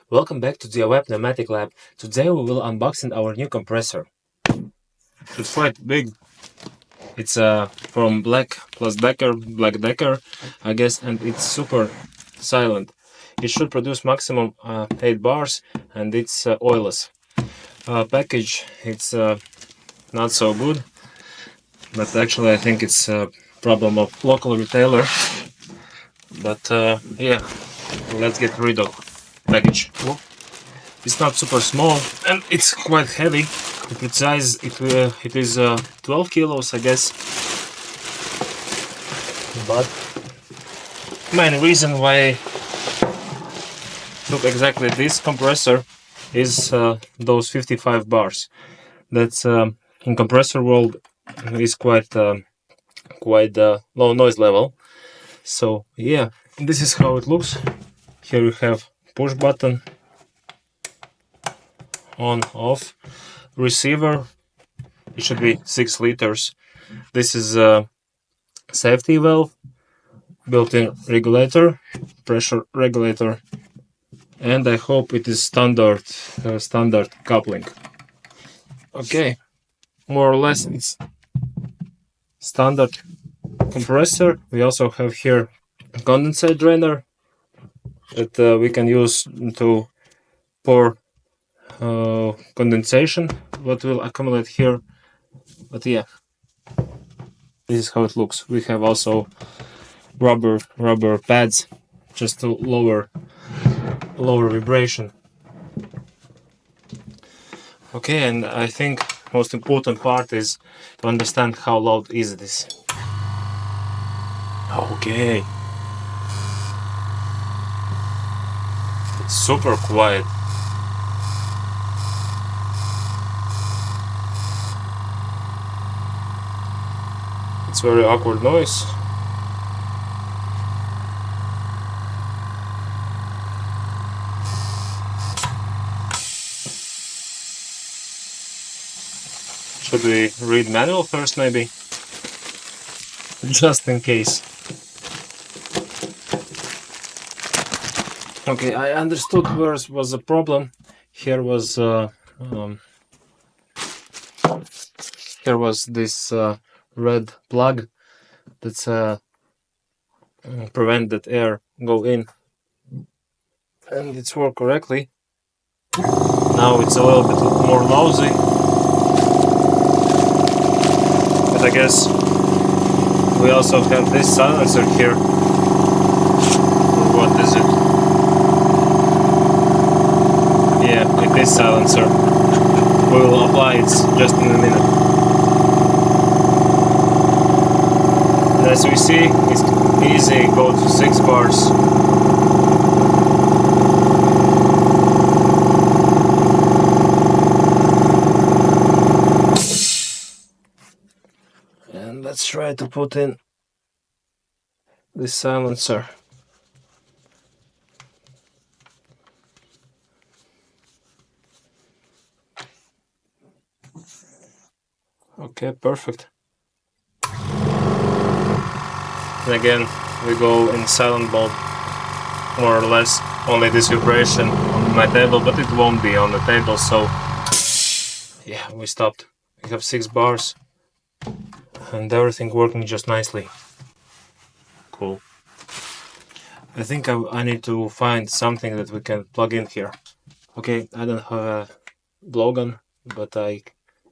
Welcome back to the Web Pneumatic Lab. Today we will unboxing our new compressor. It's quite big. It's from Black Decker, I guess, and it's super silent. It should produce maximum 8 bars, and it's oilless. Package, it's not so good, but actually I think it's a problem of local retailer. But yeah, let's get rid of package. It's not super small and it's quite heavy. To be precise, it is 12 kilos, I guess. But main reason why I took exactly this compressor is those 55 bars. That's in compressor world is quite low noise level. So yeah, this is how it looks. Here you have push button, on, off, receiver. It should be 6 liters. This is a safety valve, built-in regulator, pressure regulator, and I hope it is standard coupling. Okay, more or less it's standard compressor. We also have here a condensate drainer that we can use to pour condensation what will accumulate here. But yeah, this is how it looks. We have also rubber pads just to lower vibration. Okay, and I think most important part is to understand how loud is this. Okay, it's super quiet. It's very awkward noise. Should we read manual first, maybe? Just in case. Okay, I understood where was the problem. Here was this red plug that's prevent that air go in, and it's worked correctly. Now it's a little bit more lousy, but I guess we also have this silencer here. What is it? Yeah, it is silencer. We will apply it just in a minute. And as we see, it's easy, go to 6 bars. And let's try to put in this silencer. Okay, perfect. And again, we go in silent mode, more or less. Only this vibration on my table, but it won't be on the table, so yeah, we stopped. We have 6 bars and everything working just nicely. Cool. I think I need to find something that we can plug in here. Okay, I don't have a blowgun, but I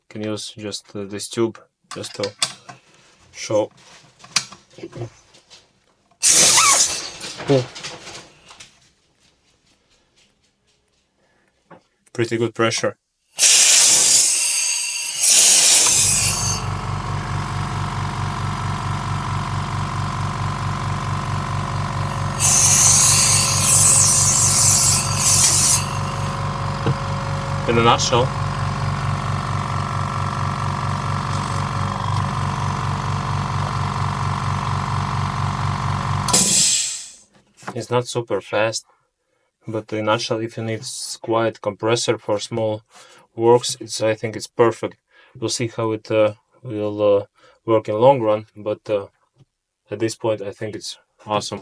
can use just this tube just to show. Cool. Pretty good pressure. In a nutshell, it's not super fast, but in a nutshell, if you need quiet compressor for small works, I think it's perfect. We'll see how it will work in long run, but at this point I think it's awesome.